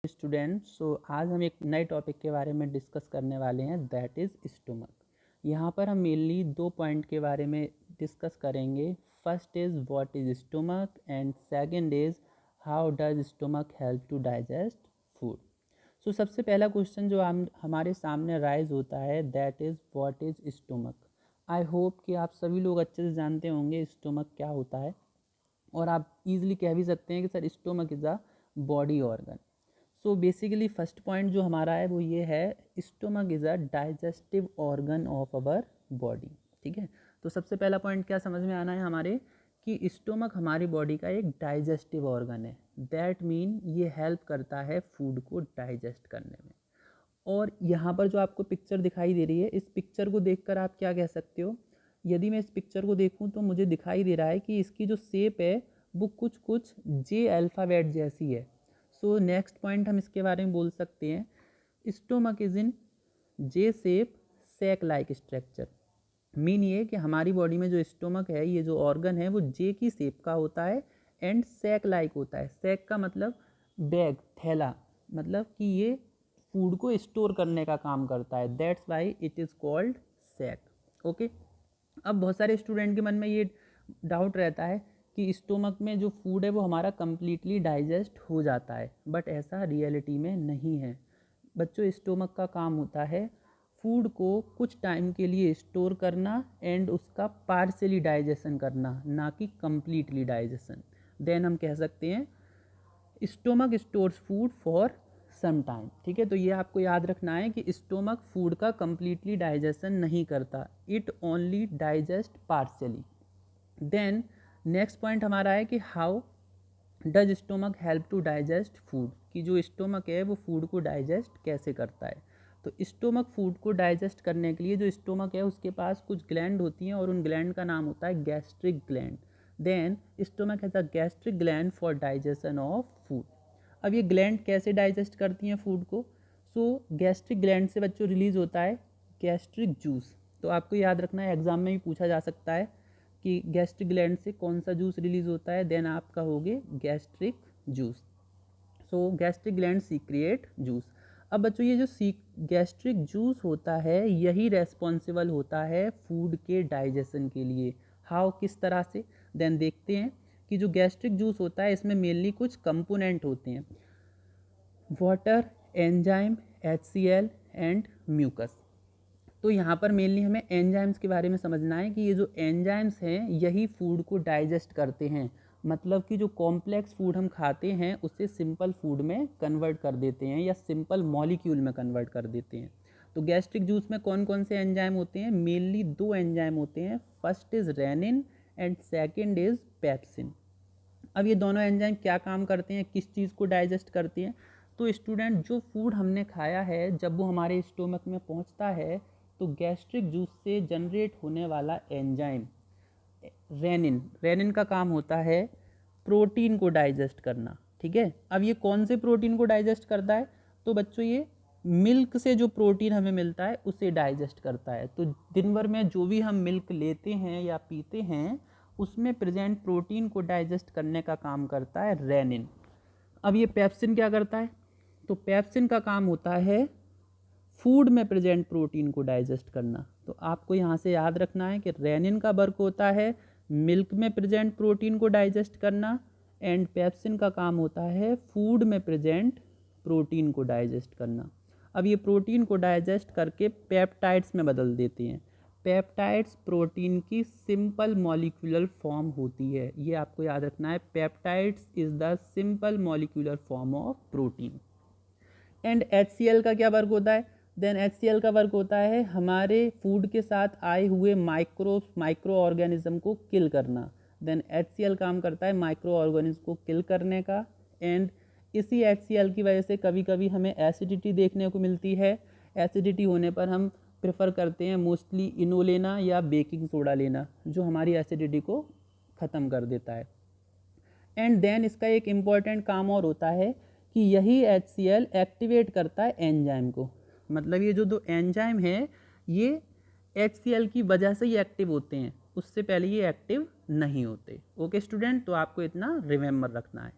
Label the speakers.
Speaker 1: Student आज हम एक नए टॉपिक के बारे में डिस्कस करने वाले हैं, दैट इज़ स्टोमक। यहाँ पर हम मेनली 2 पॉइंट के बारे में डिस्कस करेंगे। First is what is stomach and second is how does stomach help to digest food. सबसे पहला क्वेश्चन जो हमारे सामने राइज होता है, that is what is stomach. I hope कि आप सभी लोग अच्छे से जानते होंगे स्टोमक क्या होता है, और आप इजीली कह भी सकते हैं कि sir stomach is a body organ. Basically first point जो हमारा है वो ये है, stomach is a digestive organ of our body. ठीक है, तो सबसे पहला पॉइंट क्या समझ में आना है हमारे, कि स्टोमक हमारी बॉडी का एक डाइजेस्टिव ऑर्गन है। दैट मीन ये हेल्प करता है फूड को डाइजेस्ट करने में। और यहाँ पर जो आपको पिक्चर दिखाई दे रही है, इस पिक्चर को देखकर आप क्या कह सकते हो, यदि मैं इस पिक्चर को देखूँ तो मुझे दिखाई दे रहा है कि इसकी जो शेप है वो कुछ कुछ जे अल्फ़ाबेट जैसी है। नेक्स्ट पॉइंट हम इसके बारे में बोल सकते हैं, stomach is in J shape sac like structure. Mean ये कि हमारी बॉडी में जो स्टोमक है, ये जो ऑर्गन है वो जे की शेप का होता है एंड सैक लाइक होता है। सैक का मतलब बैग, थैला, मतलब कि ये फूड को स्टोर करने का काम करता है। That's why it is called sac. Okay, अब बहुत सारे स्टूडेंट के मन में ये डाउट रहता है कि स्टोमक में जो फूड है वो हमारा कम्प्लीटली डाइजेस्ट हो जाता है, बट ऐसा रियलिटी में नहीं है बच्चों। स्टोमक का काम होता है फूड को कुछ टाइम के लिए स्टोर करना एंड उसका पार्शियली डाइजेशन करना, ना कि कम्प्लीटली डाइजेशन। देन हम कह सकते हैं stomach stores food for some time. ठीक है, तो ये आपको याद रखना है कि स्टोमक फूड का कम्प्लीटली डाइजेशन नहीं करता, it only digest partially. Then next point हमारा है कि how does stomach help to digest food, कि जो स्टोमक है वो फूड को डाइजेस्ट कैसे करता है। तो स्टोमक फूड को डाइजेस्ट करने के लिए, जो स्टोमक है उसके पास कुछ ग्लैंड होती हैं और उन ग्लैंड का नाम होता है gastric gland. Then stomach has a gastric gland for digestion of food. अब ये ग्लैंड कैसे डाइजेस्ट करती हैं फूड को। गैस्ट्रिक ग्लैंड से बच्चों रिलीज होता है गैस्ट्रिक जूस। तो आपको याद रखना है, एग्जाम में भी पूछा जा सकता है कि गैस्ट्रिक ग्लैंड से कौन सा जूस रिलीज होता है। देन आप कहोगे gastric juice. Gastric gland secrete juice. अब बच्चों ये जो गैस्ट्रिक जूस होता है यही रेस्पॉन्सिबल होता है फूड के डाइजेशन के लिए। हाउ, किस तरह से, देन देखते हैं कि जो गैस्ट्रिक जूस होता है इसमें मेनली कुछ कंपोनेंट होते हैं, water, enzyme, HCl and mucus. तो यहाँ पर मेनली हमें एंजाइम्स के बारे में समझना है कि ये जो एंजाइम्स हैं यही फूड को डाइजेस्ट करते हैं। मतलब कि जो कॉम्प्लेक्स फूड हम खाते हैं उसे सिंपल फूड में कन्वर्ट कर देते हैं या सिंपल मॉलिक्यूल में कन्वर्ट कर देते हैं। तो गैस्ट्रिक जूस में कौन कौन से एंजाइम होते हैं, मेनली 2 एंजाइम होते हैं। First is rennin and second is pepsin. अब ये दोनों एंजाइम क्या काम करते हैं, किस चीज़ को डाइजेस्ट करती हैं। तो स्टूडेंट, जो फूड हमने खाया है जब वो हमारे स्टोमक में पहुंचता है तो गैस्ट्रिक जूस से जनरेट होने वाला एंजाइम रेनिन, रेनिन का काम होता है प्रोटीन को डाइजेस्ट करना। ठीक है, अब ये कौन से प्रोटीन को डाइजेस्ट करता है, तो बच्चों ये मिल्क से जो प्रोटीन हमें मिलता है उसे डाइजेस्ट करता है। तो दिन भर में जो भी हम मिल्क लेते हैं या पीते हैं उसमें प्रेजेंट प्रोटीन को डाइजेस्ट करने का काम करता है रेनिन। अब ये पेप्सिन क्या करता है, तो पेप्सिन का काम होता है फूड में प्रेजेंट प्रोटीन को डाइजेस्ट करना। तो आपको यहाँ से याद रखना है कि रेनिन का वर्क होता है मिल्क में प्रेजेंट प्रोटीन को डाइजेस्ट करना एंड पेप्सिन का काम होता है फूड में प्रेजेंट प्रोटीन को डाइजेस्ट करना। अब ये प्रोटीन को डाइजेस्ट करके पेप्टाइड्स में बदल देते हैं। पेप्टाइड्स प्रोटीन की सिंपल मॉलिक्यूलर फॉर्म होती है, ये आपको याद रखना है। Peptides is the simple molecular form of protein. And HCl का क्या वर्क होता है, देन HCl का वर्क होता है हमारे फूड के साथ आए हुए माइक्रो ऑर्गेनिज्म को किल करना। देन HCl काम करता है माइक्रो ऑर्गेनिज्म को किल करने का। एंड इसी HCl की वजह से कभी कभी हमें एसिडिटी देखने को मिलती है। एसिडिटी होने पर हम प्रेफर करते हैं मोस्टली इनो लेना या बेकिंग सोडा लेना, जो हमारी एसिडिटी को ख़त्म कर देता है। एंड देन इसका एक इम्पॉर्टेंट काम और होता है कि यही HCl एक्टिवेट करता है एंजाइम को। मतलब ये जो दो एंजाइम है ये HCl की वजह से ही एक्टिव होते हैं, उससे पहले ये एक्टिव नहीं होते। ओके स्टूडेंट, तो आपको इतना रिमेंबर रखना है।